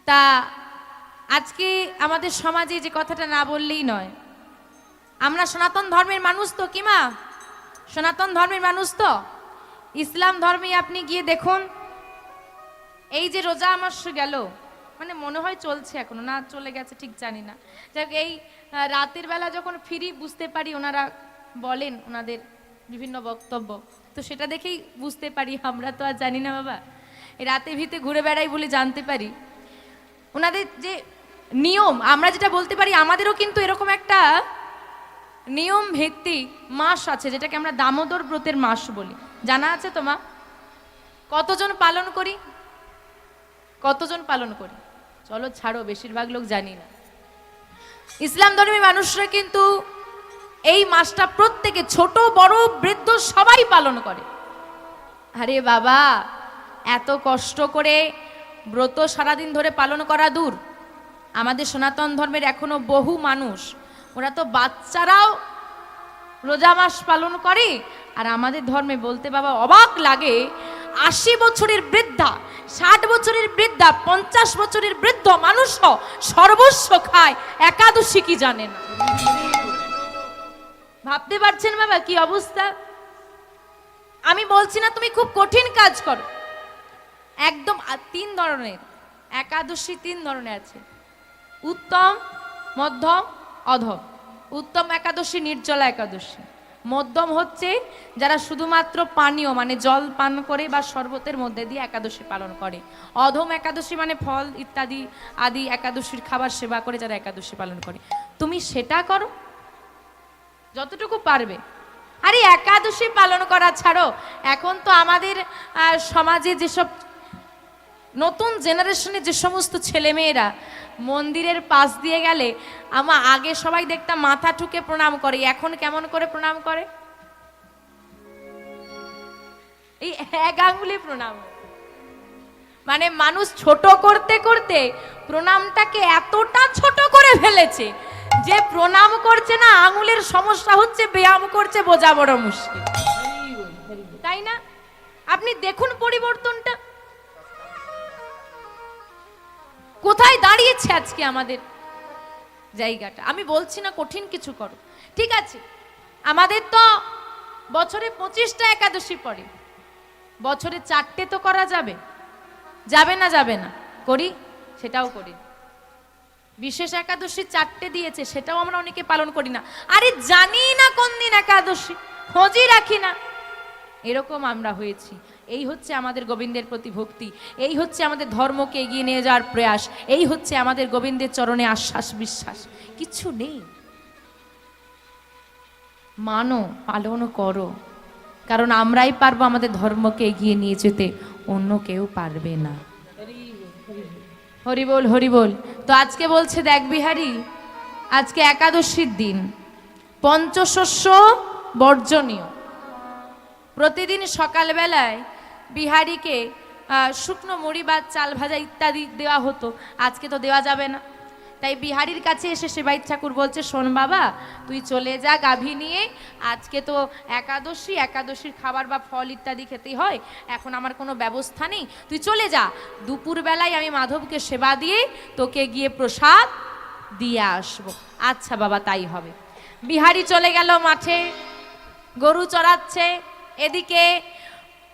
তা আজকে আমাদের সমাজে যে কথাটা না বললেই নয়, আমরা সনাতন ধর্মের মানুষ তো, কি মা? সনাতন ধর্মের মানুষ তো। ইসলাম ধর্মে আপনি গিয়ে দেখুন, এই যে রোজা মাস গেল, মানে মনে হয় চলছে এখনো, না চলে গেছে ঠিক জানি না। যাক, এই রাতের বেলা যখন ফিরি বুঝতে পারি, ওনারা বলেন ওনাদের বিভিন্ন বক্তব্য, তো সেটা দেখেই বুঝতে পারি। আমরা তো আর জানি না বাবা, এই রাতে ভিতে ঘুরে বেড়াই বলে জানতে পারি ওনাদের যে নিয়ম। আমরা যেটা বলতে পারি, আমাদেরও কিন্তু এরকম একটা নিয়ম ভিত্তিক মাস আছে, যেটাকে আমরা দামোদর ব্রতের মাস বলি। জানা আছে তোমা? কতজন পালন করি? কতজন পালন করি? চলো ছাড়ো, বেশিরভাগ লোক জানি না। ইসলাম ধর্মী মানুষরা কিন্তু এই মাসটা প্রত্যেকে, ছোট বড় বৃদ্ধ সবাই পালন করে। আরে বাবা, এত কষ্ট করে ব্রত সারাদিন ধরে পালন করা দূর, আমাদের সনাতন ধর্মের এখনো বহু মানুষ, ওরা তো বাচ্চারাও রোজা মাস পালন করে। আর আমাদের ধর্মে বলতে বাবা অবাক লাগে, 80 বছরের বৃদ্ধা, 60 বছরের বৃদ্ধা, 50 বছরের বৃদ্ধ মানুষও সর্বস্ব খায়, একাদশী কি জানে না। ভাবতে পারছেন বাবা কি অবস্থা? আমি বলছি না তুমি খুব কঠিন কাজ করো, একদম 3 ধরনের একাদশী, 3 ধরনের আছে, উত্তম, মধ্যম, অধম। উত্তম একাদশী নির্জলা একাদশী। মধ্যম হচ্ছে যারা শুধুমাত্র পানীয় মানে জল পান করে বা শরবতের মধ্যে দিয়ে একাদশী পালন করে। অধম একাদশী মানে ফল ইত্যাদি আদি একাদশীর খাবার সেবা করে যারা একাদশী পালন করে। তুমি সেটা করো যতটুকু পারবে। আরে একাদশী পালন করা ছাড়ো, এখন তো আমাদের সমাজে যেসব নতুন জেনারেশনে যে সমস্ত ছেলেমেয়েরা মন্দিরের পাশ দিয়ে গেলে, আগে সবাই দেখতাম মাথা ঠুকে প্রণাম করে, এখন কেমন করে প্রণাম করে? এই এক আঙ্গুলে প্রণাম। মানে মানুষ ছোট করতে করতে প্রণামটাকে এতটা ছোট করে ফেলেছে যে প্রণাম করছে না, আঙ্গুলের সমস্যা হচ্ছে, ব্যায়াম করছে, বোঝা বড় মুশকিল, তাই না? আপনি দেখুন পরিবর্তনটা কোথায় দাঁড়িয়েছে আজকে আমাদের জায়গাটা। আমি বলছি না কঠিন কিছু করো, ঠিক আছে, আমাদের তো বছরে 25টা একাদশী পড়ে, বছরে 4টে তো করা যাবে, যাবে না? যাবে না? করি, সেটাও করি। বিশেষ একাদশী 4টে দিয়েছে, সেটাও আমরা অনেকে পালন করি না। আরে জানি না কোন দিন একাদশী, খোঁজই রাখি না, এরকম আমরা হয়েছি। এই হচ্ছে আমাদের গোবিন্দের প্রতি ভক্তি, এই হচ্ছে আমাদের ধর্মকে এগিয়ে নিয়ে যাওয়ার প্রয়াস, এই হচ্ছে আমাদের গোবিন্দের চরণে আশ্বাস বিশ্বাস। কিছু নেই, মানো, পালন করো, কারণ আমরাই পারবো আমাদের ধর্মকে এগিয়ে নিয়ে যেতে, অন্য কেউ পারবে না। হরি বল, হরি বল। তো আজকে বলছে দেখ বিহারী, আজকে একাদশীর দিন, পঞ্চশস্য বর্জনীয়। প্রতিদিন সকালবেলায় বিহারীকে শুকনো মুড়ি বা চাল ভাজা ইত্যাদি দেওয়া হতো, আজকে তো দেওয়া যাবে না। তাই বিহারীর কাছে এসে সেবায়িত ঠাকুর বলছে, শোন বাবা, তুই চলে যা গাভী নিয়ে, আজকে তো একাদশী, একাদশীর খাবার বা ফল ইত্যাদি খেতেই হয়, এখন আমার কোনো ব্যবস্থা নেই, তুই চলে যা, দুপুরবেলায় আমি মাধবকে সেবা দিয়ে তোকে গিয়ে প্রসাদ দিয়ে আসবো। আচ্ছা বাবা, তাই হবে। বিহারী চলে গেল মাঠে, গরু চড়াচ্ছে, এদিকে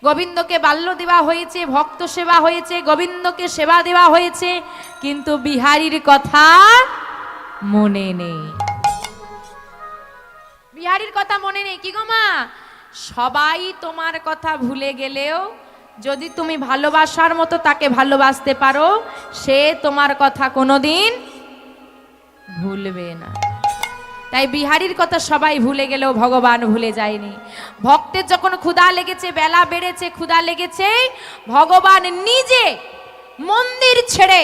গোবিন্দকে বাল্য দেওয়া হয়েছে, ভক্ত সেবা হয়েছে, গোবিন্দকে সেবা দেওয়া হয়েছে, কিন্তু বিহারীর কথা মনে নেই। বিহারীর কথা মনে নেই। কি গো মা, সবাই তোমার কথা ভুলে গেলেও যদি তুমি ভালোবাসার মতো তাকে ভালোবাসতে পারো, সে তোমার কথা কোনোদিন ভুলবে না। তাই বিহারীর কথা সবাই ভুলে গেলেও ভগবান ভুলে যায়নি। ভক্তের যখন ক্ষুধা লেগেছে, বেলা বেড়েছে, ক্ষুধা লেগেছে, ভগবান নিজে মন্দির ছেড়ে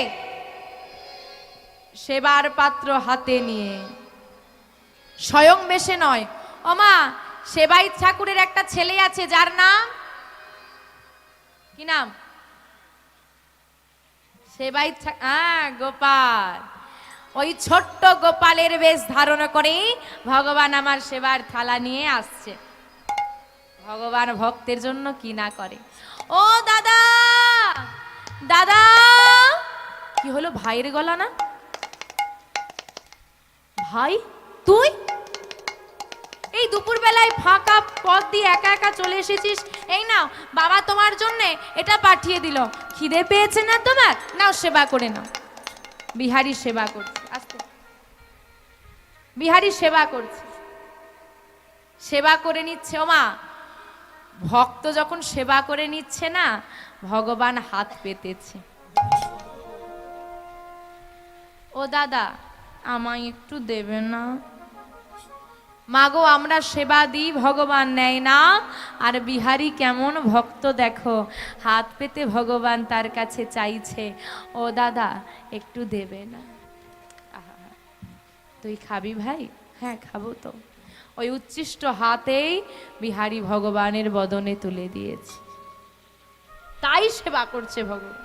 সেবার পাত্র হাতে নিয়ে, স্বয়ং বেশে নয়, ওমা সেবায়িত ঠাকুরের একটা ছেলে আছে, যার নাম কি নাম? সেবায়িত গোপাল। ওই ছোট্ট গোপালের বেশ ধারণ করে ভগবান আমার সেবার থালা নিয়ে আসছে। ভগবান ভক্তের জন্য কি না করে। ও দাদা, দাদা, কি হলো হলো ভাইয়ের গলা না? ভাই তুই এই দুপুর বেলায় ফাঁকা পথ দিয়ে একা একা চলে এসেছিস? এই নাও বাবা তোমার জন্য এটা পাঠিয়ে দিল, খিদে পেয়েছে না তোমার? নাও সেবা করে নাও। বিহারী সেবা করছে, আস্তে বিহারী সেবা করছে, সেবা করে নিচ্ছে। ও মা, ভক্ত যখন সেবা করে নিচ্ছে না, ভগবান হাত পেতেছে। ও দাদা আমায় একটু দেবে না? মাগো আমরা সেবা দিই, ভগবান নেয় না। আর বিহারী কেমন ভক্ত দেখো, হাত পেতে ভগবান তার কাছে চাইছে, ও দাদা একটু দেবে না? তুই খাবি ভাই? হ্যাঁ খাবো তো। ওই উচ্ছিষ্ট হাতেই বিহারী ভগবানের বদনে তুলে দিয়েছে, তাই সেবা করছে ভগবান।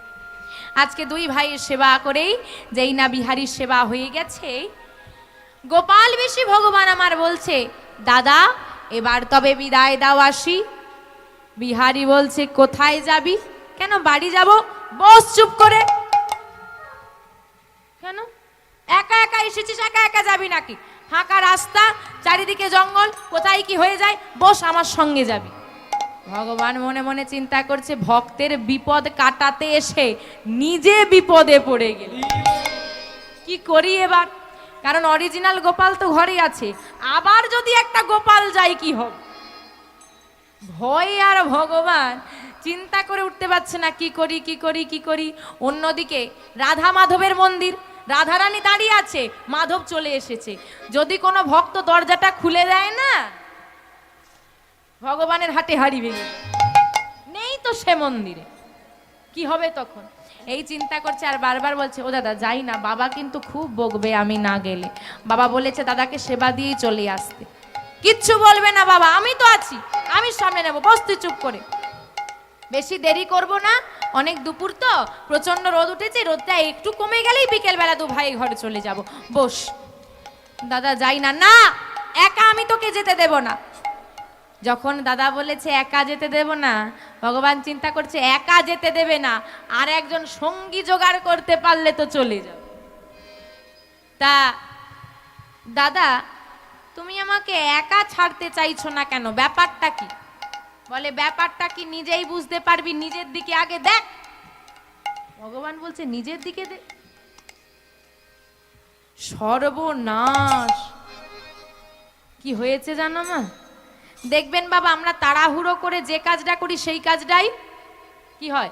আজকে দুই ভাইয়ের সেবা করেই যেই না বিহারীর সেবা হয়ে গেছে, গোপাল বেশি ভগবান আমার বলছে, দাদা এবার তবে বিদায় দাও আসি। বিহারী বলছে, কোথায় যাবি? কেন বাড়ি যাব? বস চুপ করে। কেন একা একা এসেছিস, একা একা যাবি নাকি? ফাঁকা রাস্তা, চারিদিকে জঙ্গল, কোথায় কি হয়ে যায়, বস আমার সঙ্গে যাবি। ভগবান মনে মনে চিন্তা করছে, ভক্তের বিপদ কাটাতে এসে নিজে বিপদে পড়ে গেল, কি করি এবার? কারণ অরিজিনাল গোপাল তো ঘরেই আছে, আবার যদি একটা গোপাল যায় কি হবে? ভয় আর ভগবান চিন্তা করে উঠতে পারছে না, কি করি কি করি কি করি। অন্যদিকে রাধা মাধবের মন্দির, রাধারানী দাঁড়িয়ে আছে, মাধব চলে এসেছে। যদি কোনো ভক্ত দরজাটা খুলে দেয় না, ভগবানের হাটে হাড়ি ভেঙে নেই তো সে মন্দিরে, কি হবে তখন? এই চিন্তা করছে আর বারবার বলছে, ও দাদা যাই না, বাবা কিন্তু খুব বকবে আমি না গেলে। বাবা বলেছে দাদাকে সেবা দিয়েই চলে আসতে। কিচ্ছু বলবে না বাবা, আমি তো আছি, আমি সামনে নেবো, বসতে চুপ করে। বেশি দেরি করব না, অনেক দুপুর তো, প্রচন্ড রোদ উঠেছে, রোদটা একটু কমে গেলেই বিকেল বেলা দু ভাই ঘরে চলে যাব, বস। দাদা যাই না। না, একা আমি তোকে যেতে দেব না। যখন দাদা বলেছে একা যেতে দেব না, ভগবান চিন্তা করছে একা যেতে দেবে না, আর একজন সঙ্গী জোগাড় করতে পারলে তো চলে যাবে। তা দাদা তুমি আমাকে একা ছাড়তে চাইছো না কেন, ব্যাপারটা কি? বলে ব্যাপারটা কি নিজেই বুঝতে পারবি, নিজের দিকে আগে দেখ। ভগবান বলছে নিজের দিকে দেখ? সর্বনাশ! কি হয়েছে জানো মা? দেখবেন বাবা, আমরা তাড়াহুড়ো করে যে কাজটা করি সেই কাজটাই কি হয়?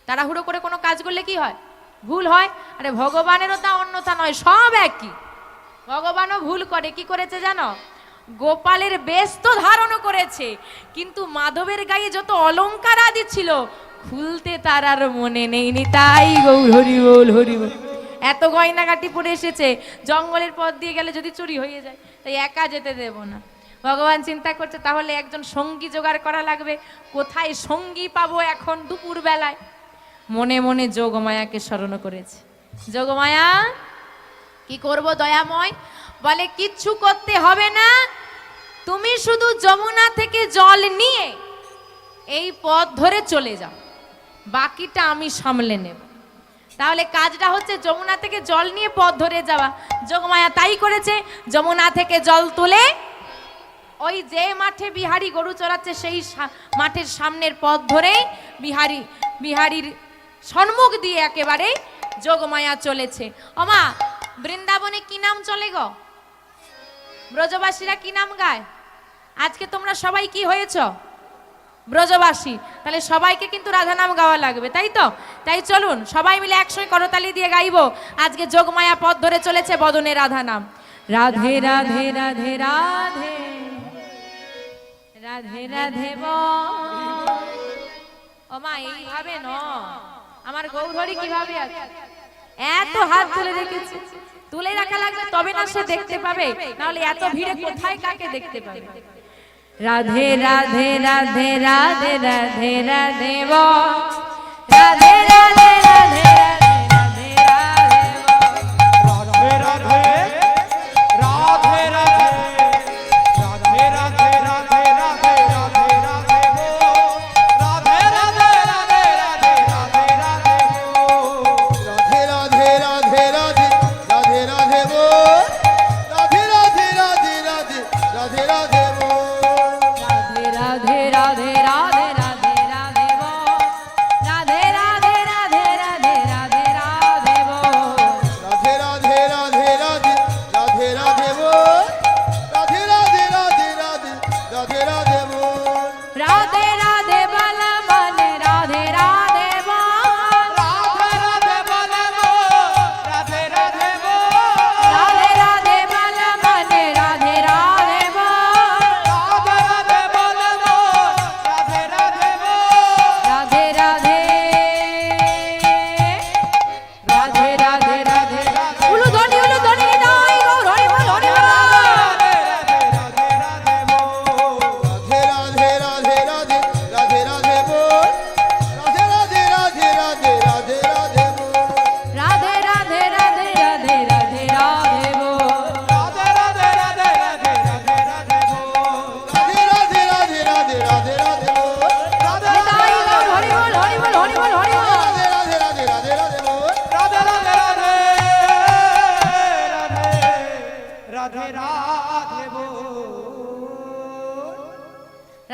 তাড়াহুড়ো করে কোনো কাজ করলে কি হয়? ভুল হয়। আরে ভগবানেরও তা অন্যথা নয়, সব একই। ভগবানও ভুল করে। কি করেছে জানো? গোপালের বেশ তো ধারণ করেছে, কিন্তু মাধবের গায়ে যত অলংকার আদি ছিল খুলতে তার আর মনে নেই। তাই গৌর হরি বল হরি বল। এত গয়নাগাটি পরে এসেছে, জঙ্গলের পথ দিয়ে গেলে যদি চুরি হয়ে যায়, তাই একা যেতে দেব না। ভগবান চিন্তা করছে তাহলে একজন সঙ্গী জোগাড় করা লাগবে। কোথায় সঙ্গী পাবো এখন দুপুর বেলায়? মনে মনে যোগমায়াকে স্মরণ করেছে। যোগমায়া কি করব দয়াময়? বলে কিচ্ছু করতে হবে না, তুমি শুধু যমুনা থেকে জল নিয়ে এই পথ ধরে চলে যাও, বাকিটা আমি সামলে নেব। তাহলে কাজটা হচ্ছে যমুনা থেকে জল নিয়ে পথ ধরে যাওয়া। যোগমায়া তাই করেছে। যমুনা থেকে জল তুলে ওই যে মাঠে বিহারী গরু চড়াচ্ছে সেই মাঠের সামনের পথ ধরে বিহারীর সম্মুখ দিয়ে একেবারে যোগমায়া চলেছে। ওমা, বৃন্দাবনে কি নাম চলে গো? ব্রজবাসীরা কি নাম গায়? আজকে তোমরা সবাই কি হয়েছ? ব্রজবাসী। তাহলে সবাইকে কিন্তু রাধা নাম গাওয়া লাগবে, তাই তো? তাই চলুন সবাই মিলে একসঙ্গে করতালি দিয়ে গাইবো। আজকে যোগমায়া পথ ধরে চলেছে বদনে রাধা নাম। রাধে রাধে রাধে রাধে রাধে রাধে ও মা, এইভাবে ন, আমার গৌরহরি কিভাবে আছে? এত হাত তুলে রেখেছে, তুলে রাখা লাগবে তবে না সে দেখতে পাবে, নাহলে এত ভিড়ে কোথায় কাকে দেখতে পাবে? রাধে রাধে রাধে রাধে রাধে রাধে রাধে রাধে রাধে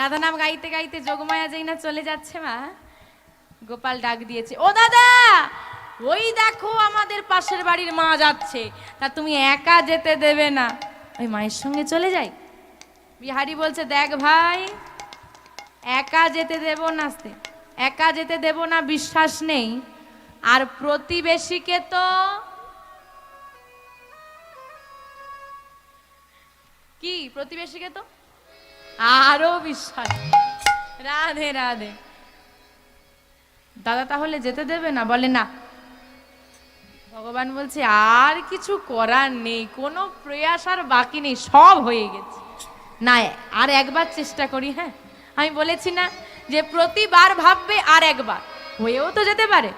রাধা নাম গাইতে গাইতে যোগমায়া যেই না চলে যাচ্ছে মা, গোপাল ডাক দিয়েছে, ও দাদা ওই দেখো আমাদের পাশের বাড়ির মা যাচ্ছে, তা তুমি একা যেতে দেবে না, ওই মায়ের সঙ্গে চলে যাই। বিহারি বলছে, দেখ ভাই একা যেতে দেব না, একা যেতে দেব না বিশ্বাস নেই, আর প্রতিবেশীকে তো কি, প্রতিবেশীকে তো আরো বিশ্বাস। রাধে রাধে। দাদা তাহলে যেতে দেবে না? বলে না। ভগবান বলছে আর কিছু করার নেই, কোনো প্রয়াস আর বাকি নেই, সব হয়ে গেছে। না আর একবার চেষ্টা করি। হ্যাঁ আমি বলেছি না যে প্রতিবার ভাববে আর একবার, হয়েও তো যেতে পারে।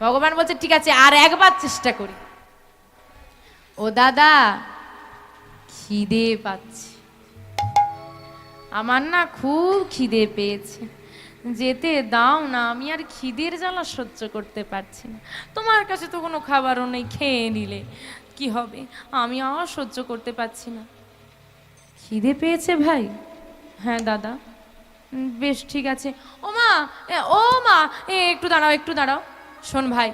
ভগবান বলছে ঠিক আছে আর একবার চেষ্টা করি। ও দাদা খিদে পাচ্ছে, আমার না খুব খিদে পেয়েছে, যেতে দাও না, আমি আর খিদের জ্বালা সহ্য করতে পারছি না। তোমার কাছে তো কোনো খাবারও নেই, খেয়ে নিলে কি হবে, আমি আর সহ্য করতে পারছি না। খিদে পেয়েছে ভাই? হ্যাঁ দাদা। বেশ ঠিক আছে। ও মা, ও মা একটু দাঁড়াও, একটু দাঁড়াও। শোন ভাই,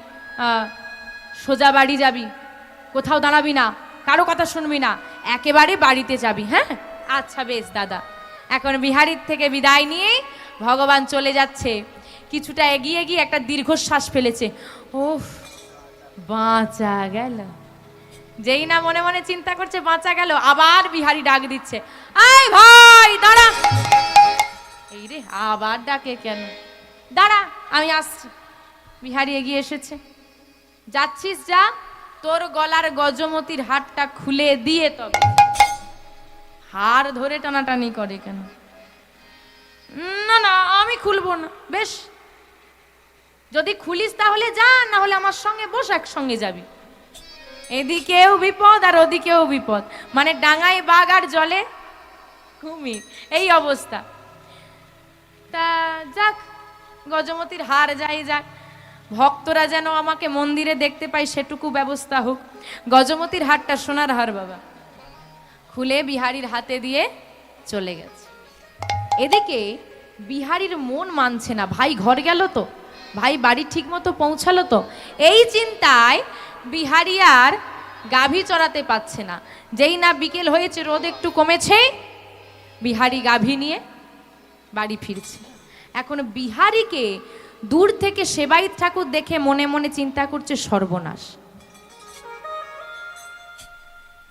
সোজা বাড়ি যাবি, কোথাও দাঁড়াবি না, কারো কথা শুনবি না, একেবারে বাড়িতে যাবি। হ্যাঁ আচ্ছা বেশ দাদা। এখন বিহারীর থেকে বিদায় নিয়ে ভগবান চলে যাচ্ছে। কিছুটা এগিয়ে গিয়ে একটা দীর্ঘশ্বাস ফেলেছে, ওফ বাঁচা গেল। যেই না মনে মনে চিন্তা করছে বাঁচা গেল, আবার বিহারী ডাক দিচ্ছে, এই ভাই দাঁড়া। এই রে আবার ডাকে কেন? দাঁড়া আমি আসছি। বিহারী এগিয়ে এসেছে। যাচ্ছিস যা, তোর গলার গজমতির হারটা খুলে দিয়ে তবে। হার ধরে টানাটানি করে কেন? না না আমি খুলবো না। বেশ যদি খুলিস তাহলে যা, না হলে আমার সঙ্গে বস, একসঙ্গে যাবি। এদিকেও বিপদ আর ওদিকেও বিপদ, মানে ডাঙায় বাঘ আর জলে কুমির, এই অবস্থা। তা যাক, গজমতির হার যাই যাক, ভক্তরা যেন আমাকে মন্দিরে দেখতে পায় সেটুকু ব্যবস্থা হোক। গজমতির হারটা সোনার হার বাবা, খুলে বিহারীর হাতে দিয়ে চলে গেছে। এদিকে বিহারীর মন মানছে না, ভাই ঘর গেল তো, ভাই বাড়ি ঠিক মতো পৌঁছালো তো, এই চিন্তায় বিহারী আর গাভী চড়াতে পারছে না। যেই না বিকেল হয়েছে, রোদ একটু কমেছে, বিহারী গাভী নিয়ে বাড়ি ফিরছে। এখন বিহারীকে দূর থেকে সেবায়িত ঠাকুর দেখে মনে মনে চিন্তা করছে সর্বনাশ,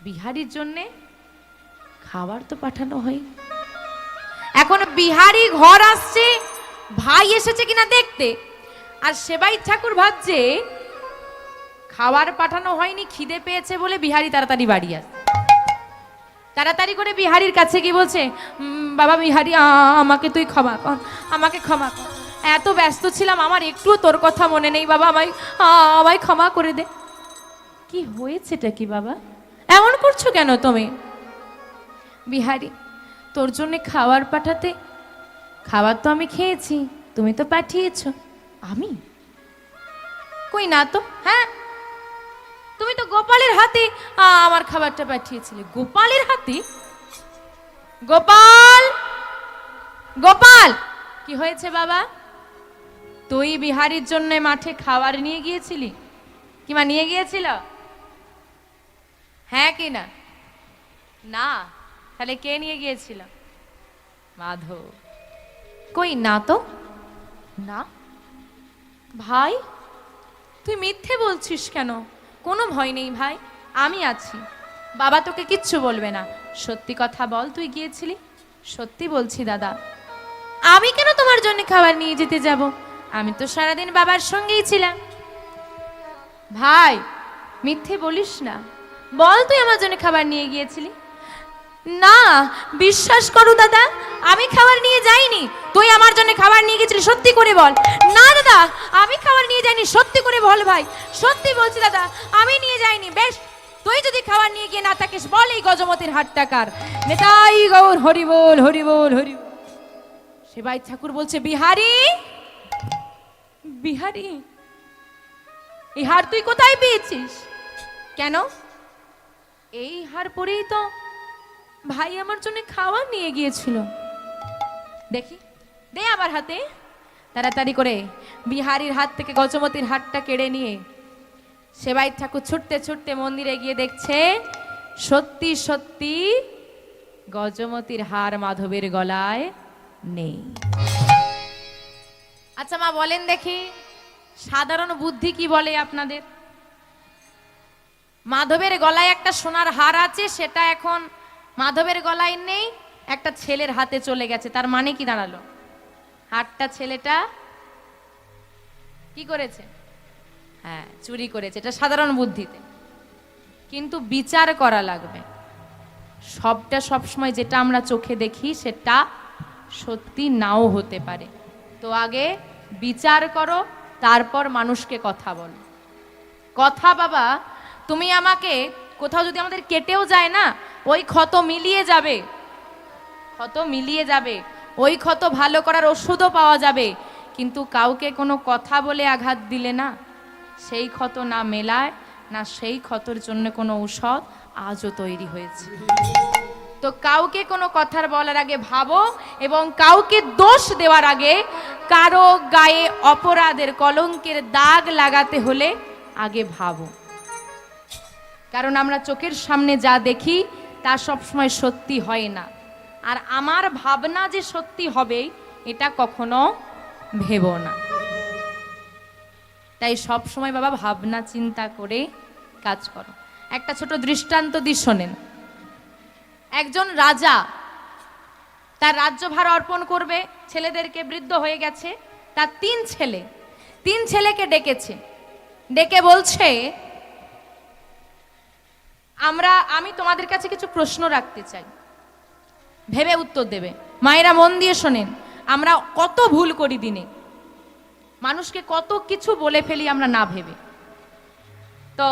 বিহারীর জন্যে খাবার তো পাঠানো হয়। এখন বিহারী ঘর আসছে, ভাই এসেছে কিনা দেখতে, আর সেবায়িত ঠাকুর ভাবছে খাবার পাঠানো হয়নি, খিদে পেয়েছে বলে বিহারী তাড়াতাড়ি বাড়ি আসে। তাড়াতাড়ি করে বিহারীর কাছে গিয়ে বলছে, বাবা বিহারী আমাকে তুই ক্ষমা কর, আমাকে ক্ষমা কর, এত ব্যস্ত ছিলাম আমার একটুও তোর কথা মনে নেই বাবা, আমায় ক্ষমা করে দে। কি হয়েছেটা কি বাবা, এমন করছো কেন তুমি? বিহারী তোর জন্য খাবার পাঠাতে, খাবার তো আমি খেয়েছি, তুমি তো পাঠিয়েছো। আমি কই না তো। হ্যাঁ তুমি তো গোপালের হাতে আমার খাবারটা পাঠিয়েছিলে। গোপালের হাতে? গোপাল, গোপাল কি হয়েছে বাবা? তুই বিহারীর জন্য মাঠে খাবার নিয়ে গিয়েছিলি? কিমা নিয়ে গিয়েছিল? হ্যাঁ কি না? না তাহলে কে নিয়ে গিয়েছিল? মাধব। কই না তো। না ভাই তুই মিথ্যে বলছিস কেন? কোনো ভয় নেই ভাই, আমি আছি, বাবা তোকে কিচ্ছু বলবে না। সত্যি কথা বল, তুই গিয়েছিলি? সত্যি বলছি দাদা। আমি কেন তোমার জন্য খাবার নিয়ে যেতে যাব? আমি তো সারাদিন বাবার সঙ্গেই ছিলাম। ভাই মিথ্যে বলিস না, বল তুই আমার জন্য খাবার নিয়ে গিয়েছিলি? না বিশ্বাস করো দাদা, আমি খাবার নিয়ে যাইনি, তুই আমার জন্য খাবার নিয়ে গেছিলি, সত্যি করে বল। না দাদা আমি খাবার নিয়ে যাইনি, সত্যি করে বল ভাই। সত্যি বলছি দাদা আমি নিয়ে যাইনি। বেশ তুই যদি খাবার নিয়ে গিয়ে না থাকিস বল এই গজমতির হাটটা কার? নেতাই গৌর হরি বল, হরি বল, হরি বল। সেবায়িত ঠাকুর বলছে, বিহারী, বিহারী এই হার তুই কোথায় পেয়েছিস? কেন? এই হার পরেই তো ভাই আমার জন্য খাবার নিয়ে গিয়েছিল। দেখি দে আবার হাতে। তাড়াতাড়ি করে বিহারীর হাত থেকে গজমতির হাতটা কেড়ে নিয়ে সেবায়িত ঠাকুর ছুটতে ছুটতে মন্দিরে গিয়ে দেখছে সত্যি সত্যি গজমতির হার মাধবের গলায় নেই। আচ্ছা মা বলেন দেখি, সাধারণ বুদ্ধি কি বলে আপনাদের? মাধবের গলায় একটা সোনার হার আছে, সেটা এখন মাধবের গলায় নেই, একটা ছেলের হাতে চলে গেছে, তার মানে কি দাঁড়ালো? হারটা ছেলেটা কি করেছে? হ্যাঁ, চুরি করেছে। এটা সাধারণ বুদ্ধিতে, কিন্তু বিচার করা লাগবে। সবটা সবসময় যেটা আমরা চোখে দেখি সেটা সত্যি নাও হতে পারে। তো আগে বিচার করো, তারপর মানুষকে কথা বলো। কথা বাবা, তুমি আমাকে কোথাও যদি আমাদের কেটেও যায় না, ওই ক্ষত মিলিয়ে যাবে, ক্ষত মিলিয়ে যাবে, ওই ক্ষত ভালো করার ওষুধও পাওয়া যাবে। কিন্তু কাউকে কোনো কথা বলে আঘাত দিলে না, সেই ক্ষত না মেলায় না, সেই ক্ষতর জন্য কোনো ঔষধ আজও তৈরি হয়েছে। তো কাউকে কোনো কথার বলার আগে ভাবো, এবং কাউকে দোষ দেওয়ার আগে, কারো গায়ে অপরাধের কলঙ্কের দাগ লাগাতে হলে আগে ভাবো। কারণ আমরা চোখের সামনে যা দেখি তা সবসময় সত্যি হয় না, আর আমার ভাবনা যে সত্যি হবে এটা কখনো ভেবো না। তাই সব সময় বাবা ভাবনা চিন্তা করে কাজ করো। একটা ছোট দৃষ্টান্ত দিয়ে শোনেন। একজন রাজা তার রাজ্যভার অর্পণ করবে, ছেলেদেরকে, বৃদ্ধ হয়ে গেছে, তার তিন ছেলেকে ডেকেছে, ডেকে বলছে আমি তোমাদের কাছে কিছু প্রশ্ন রাখতে চাই, ভেবে উত্তর দেবে। মায়েরা মন দিয়ে শোনেন। আমরা কত ভুল করি দিনে, মানুষকে কত কিছু বলে ফেলি আমরা না ভেবে। তো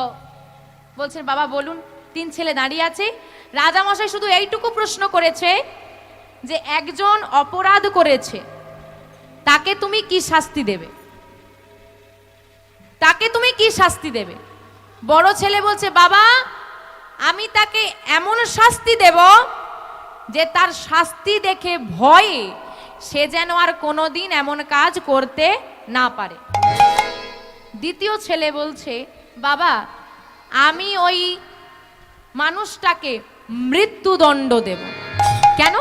বলছেন বাবা বলুন। তিন ছেলে দাঁড়িয়ে আছে। রাজামশাই শুধু এইটুকু প্রশ্ন করেছে যে একজন অপরাধ করেছে, তাকে তুমি কি শাস্তি দেবে? তাকে তুমি কি শাস্তি দেবে? বড় ছেলে বলছে বাবা আমি তাকে এমন শাস্তি দেব যে তার শাস্তি দেখে ভয়ে সে যেন আর কোনোদিন এমন কাজ করতে না পারে। দ্বিতীয় ছেলে বলছে বাবা আমি ওই মানুষটাকে মৃত্যুদণ্ড দেব। কেন?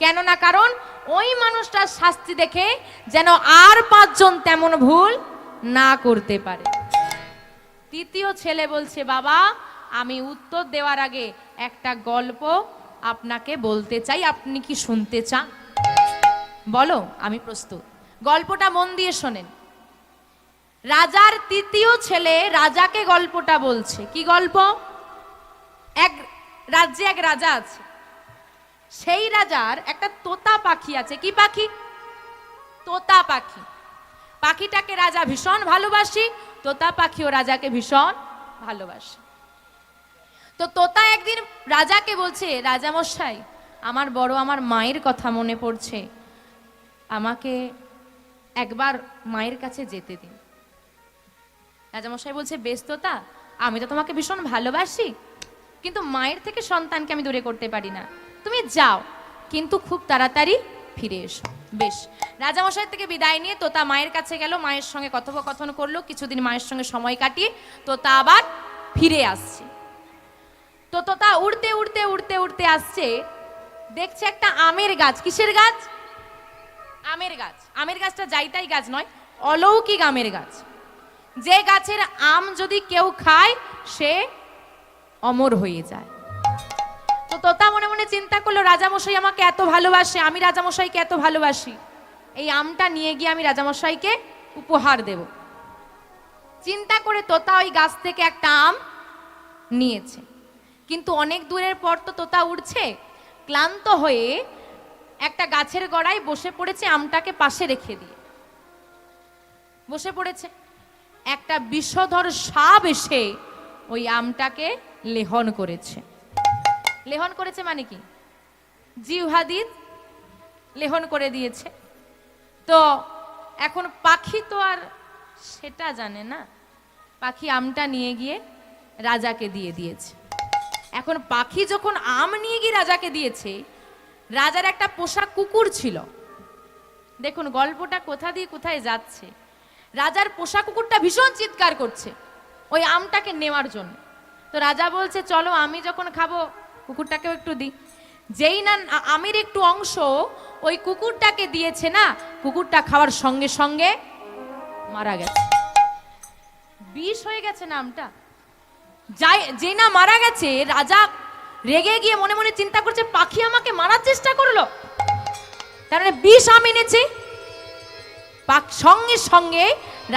কেননা কারণ ওই মানুষটার শাস্তি দেখে যেন আর পাঁচজন তেমন ভুল না করতে পারে। তৃতীয় ছেলে বলছে বাবা আমি উত্তর দেওয়ার আগে একটা গল্প আপনাকে বলতে চাই, আপনি কি শুনতে চান? বলো, আমি প্রস্তুত। গল্পটা মন দিয়ে শোনেন। রাজার তৃতীয় ছেলে রাজাকে গল্পটা বলছে। কি গল্প? এক রাজ্যে এক রাজা আছে, সেই রাজার একটা তোতা পাখি আছে। কি পাখি? তোতা পাখি। পাখিটাকে রাজা ভীষণ ভালোবাসি, তোতা পাখিও রাজাকে ভীষণ ভালোবাসে। তো তোতা একদিন রাজাকে বলছে রাজা মশাই আমার আমার মায়ের কথা মনে পড়ছে, আমাকে একবার মায়ের কাছে যেতে দিন। রাজামশাই বলছে বেশ তোতা, আমি তো তোমাকে ভীষণ ভালোবাসি, কিন্তু মায়ের থেকে সন্তানকে আমি দূরে করতে পারি না, তুমি যাও কিন্তু খুব তাড়াতাড়ি ফিরে এসো। বেশ। রাজামশাই থেকে বিদায় নিয়ে তোতা মায়ের কাছে গেল, মায়ের সঙ্গে কথোপকথন করলো, কিছুদিন মায়ের সঙ্গে সময় কাটিয়ে তোতা আবার ফিরে আসছে। তো তোতা উড়তে উড়তে উড়তে উড়তে আসছে, দেখছে একটা আমের গাছ। কিসের গাছ? আমের গাছ। আমের গাছটা যাইতাই গাছ নয়, অলৌকিক আমের গাছ, যে গাছের আম যদি কেউ খায় সে অমর হয়ে যায়। তো তোতা মনে মনে চিন্তা করলো রাজামশাই আমাকে এত ভালোবাসে, আমি রাজামশাইকে এত ভালোবাসি, এই আমটা নিয়ে গিয়ে আমি রাজামশাইকে উপহার দেব। চিন্তা করে তোতা ওই গাছ থেকে একটা আম নিয়েছে। কিন্তু অনেক দূরের পর তো তোতা উড়ছে, ক্লান্ত হয়ে একটা গাছের গোড়ায় বসে পড়েছে, আমটাকে পাশে রেখে দিয়ে বসে পড়েছে। একটা বিষধর সাপ এসে ওই আমটাকে লেহন করেছে। লেহন করেছে মানে কি? জিহ্বা দিয়ে লেহন করে দিয়েছে। তো এখন পাখি তো আর সেটা জানে না, পাখি আমটা নিয়ে গিয়ে রাজাকে দিয়ে দিয়েছে। এখন পাখি যখন আম নিয়ে গিয়ে রাজাকে দিয়েছে, রাজার একটা পোষা কুকুর ছিল, দেখুন গল্পটা কোথা দিয়ে কোথায় যাচ্ছে। রাজার পোষা কুকুরটা ভীষণ চিৎকার করছে ওই আমটাকে নেওয়ার জন্য। তো রাজা বলছে চলো আমি যখন খাবো কুকুরটাকেও একটু দিই। যেই না আমের একটু অংশ ওই কুকুরটাকে দিয়েছে না, কুকুরটা খাওয়ার সঙ্গে সঙ্গে মারা গেছে। বিষ হয়ে গেছে না আমটা। যেই না মারা গেছে, রাজা রেগে গিয়ে মনে মনে চিন্তা করছে পাখি আমাকে মারার চেষ্টা করলো, তার মানে বিষ আম এনেছে। সঙ্গে সঙ্গে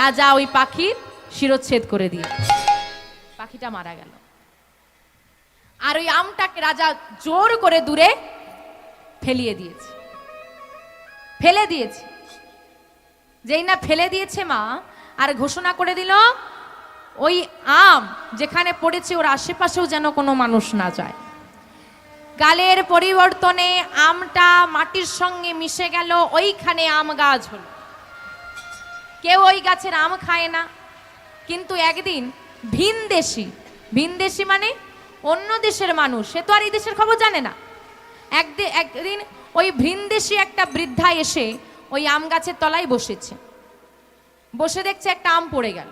রাজা ওই পাখির শিরচ্ছেদ করে দিয়ে পাখিটা মারা গেল। আর ওই আমটাকে রাজা জোর করে দূরে ফেলে দিয়েছে। যেই না ফেলে দিয়েছে মা, আর ঘোষণা করে দিল ওই আম যেখানে পড়েছে ওর আশেপাশেও যেন কোনো মানুষ না যায়। কালের পরিবর্তনে আমটা মাটির সঙ্গে মিশে গেল, ওইখানে আম গাছ হলো। কেউ ওই গাছের আম খায় না। কিন্তু একদিন ভিনদেশি মানে অন্য দেশের মানুষ, সে তো আর এই দেশের খবর জানে না। একদিন ওই ভিনদেশি একটা বৃদ্ধা এসে ওই আম গাছের তলায় বসেছে। বসে দেখছে একটা আম পড়ে গেল।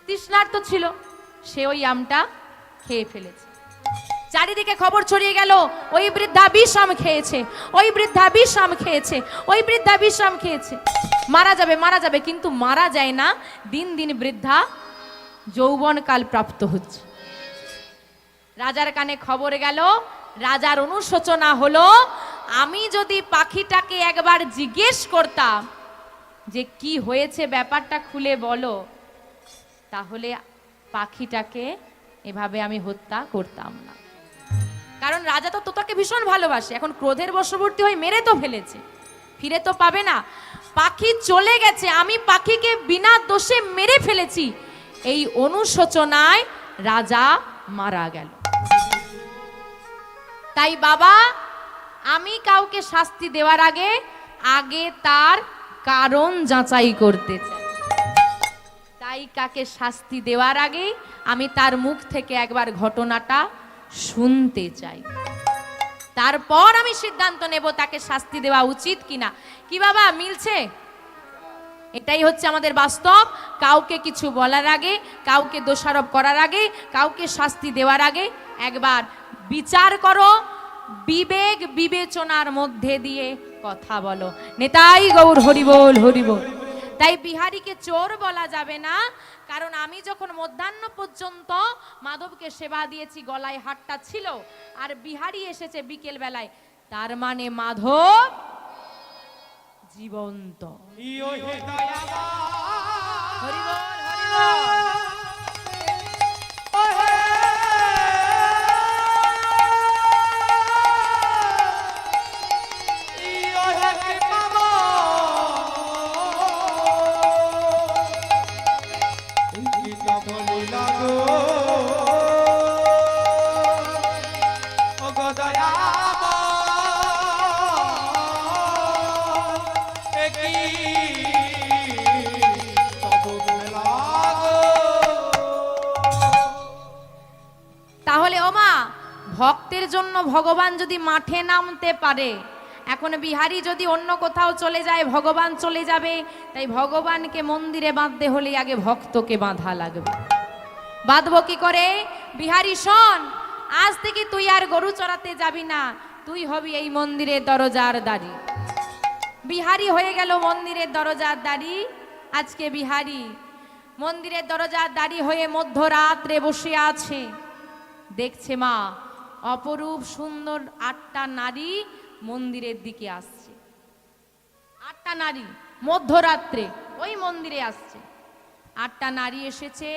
তৃষ্ণার্ত ছিল, সে ওই আমটা খেয়ে ফেলেছে। চারিদিকে খবর ছড়িয়ে গেল ওই বৃদ্ধা বিষ আম খেয়েছে, ওই বৃদ্ধা বিষ আম খেয়েছে, ওই বৃদ্ধা বিষ আম খেয়েছে। মারা যাবে, কিন্তু মারা যায় না। দিন দিন বৃদ্ধা যৌবনকাল প্রাপ্ত হচ্ছে। রাজার কানে খবর গেল, রাজার অনুশোচনা হলো, আমি যদি পাখিটাকে একবার জিজ্ঞেস করতাম যে কি হয়েছে ব্যাপারটা খুলে বলো, তাহলে পাখিটাকে এভাবে আমি হত্যা করতাম না। কারণ রাজা তো তোতাকে ভীষণ ভালোবাসে, এখন ক্রোধের বশবর্তী হয়ে মেরে তো ফেলেছে, ফিরে তো পাবে না। পাখি চলে গেছে, আমি পাখিকে বিনা দোষে মেরে ফেলেছি, এই অনুশোচনায় রাজা মারা গেল। তাই বাবা, আমি কাউকে শাস্তি দেওয়ার আগে তার কারণ যাচাই করতে চাই। তাই কাকে শাস্তি দেওয়ার আগে আমি তার মুখ থেকে একবার ঘটনাটা শুনতে চাই, তারপর আমি সিদ্ধান্ত নেব তাকে শাস্তি দেওয়া উচিত কিনা। কি বাবা, মিলছে? এটাই হচ্ছে আমাদের বাস্তব। কাউকে কিছু বলার আগে, কাউকে দোষারোপ করার আগে, কাউকে শাস্তি দেওয়ার আগে একবার বিচার করো, বিবেক বিবেচনার মধ্যে দিয়ে কথা বলো। নেতাই গৌর হরিবোল হরিবোল। তাই বিহারীকে চোর বলা যাবে না, কারণ আমি যখন মধ্যাহ্ন পর্যন্ত মাধবকে সেবা দিয়েছি, গলায় হারটা ছিল, আর বিহারী এসেছে বিকেল বেলায়, তার মানে মাধব জীবন্ত। হরিবোল হরিবোল। তাহলে ওমা, ভক্তের জন্য ভগবান যদি মাঠে নামতে পারে, এখন বিহারী যদি অন্য কোথাও চলে যায় ভগবান চলে যাবে। তাই ভগবানকে মন্দিরে বাঁধতে হলে আগে ভক্তকে বাঁধা লাগবে। বাঁধবো কি করে? বিহারী শোন, আজ থেকে তুই আর গরু চড়াতে যাবি না, তুই হবি এই মন্দিরের দরজার দাঁড়ি। বিহারী হয়ে গেল মন্দিরের দরজার দাঁড়ি। আজকে বিহারী মন্দিরের দরজার দাঁড়ি হয়ে মধ্যরাত্রে বসে আছে, দেখছে মা অপরূপ সুন্দর 8টা নারী মন্দিরের দিকে আসছে। 8টা নারী মধ্যরাত্রে ওই মন্দিরে আসছে। 8টা নারী এসেছে,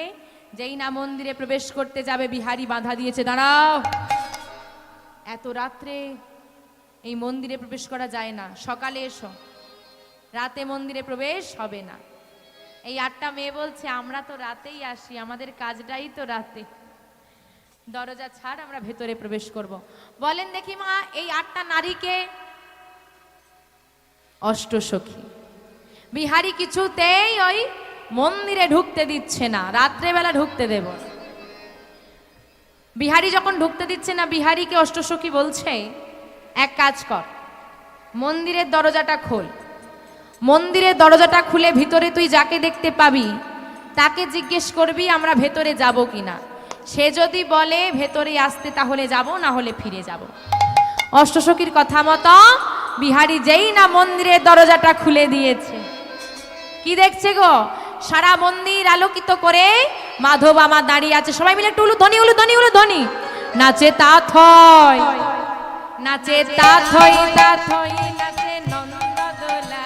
যেই না মন্দিরে প্রবেশ করতে যাবে বিহারী বাধা দিয়েছে, দাঁড়াও, এত রাত্রে এই মন্দিরে প্রবেশ করা যায় না, সকালে এসো, রাতে মন্দিরে প্রবেশ হবে না। এই 8টা মেয়ে বলছে আমরা তো রাতেই আসি, আমাদের কাজটাই তো রাতে, দরজা ছাড়, আমরা ভেতরে প্রবেশ করব। বলেন দেখি মা, এই 8টা নারীকে অষ্টসখী। বিহারী কিছুতেই ওই মন্দিরে ঢুকতে দিচ্ছে না, রাত্রেবেলা ঢুকতে দেব। বিহারী যখন ঢুকতে দিচ্ছে না, বিহারীকে অষ্টসখী বলছে এক কাজ কর, মন্দিরের দরজাটা খোল। মন্দিরের দরজাটা খুলে ভিতরে তুই যাকে দেখতে পাবি তাকে জিজ্ঞেস করবি আমরা ভেতরে যাব কিনা। সে যদি বলে ভেতরে আসতে তাহলে যাব, না হলে ফিরে যাব। অষ্টসখীর কথা মতো বিহারী যেই না মন্দিরের দরজাটা খুলে দিয়েছে, কি দেখছে গো? সারা মন্দির আলোকিত করে মাধব আমার দাঁড়িয়ে আছে। সবাই মিলে একটু ধ্বনি উলু ধ্বনি উলু ধ্বনি। নাচে তা থয়, নাচে তা থই তা থই, নাচে নন্দদোলা,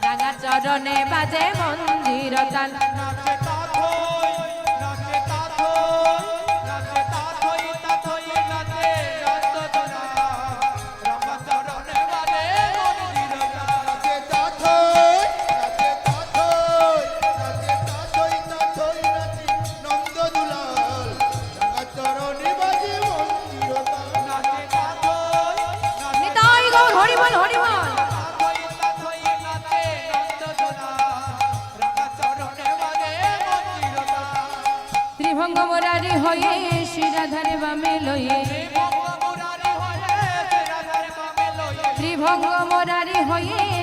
রাঙা চরণে বাজে মঞ্জির তাল। ত্রিভঙ্গ মুরারি হয়ে শিরাধারে বামে লয়ে, ত্রিভঙ্গ মুরারি হয়ে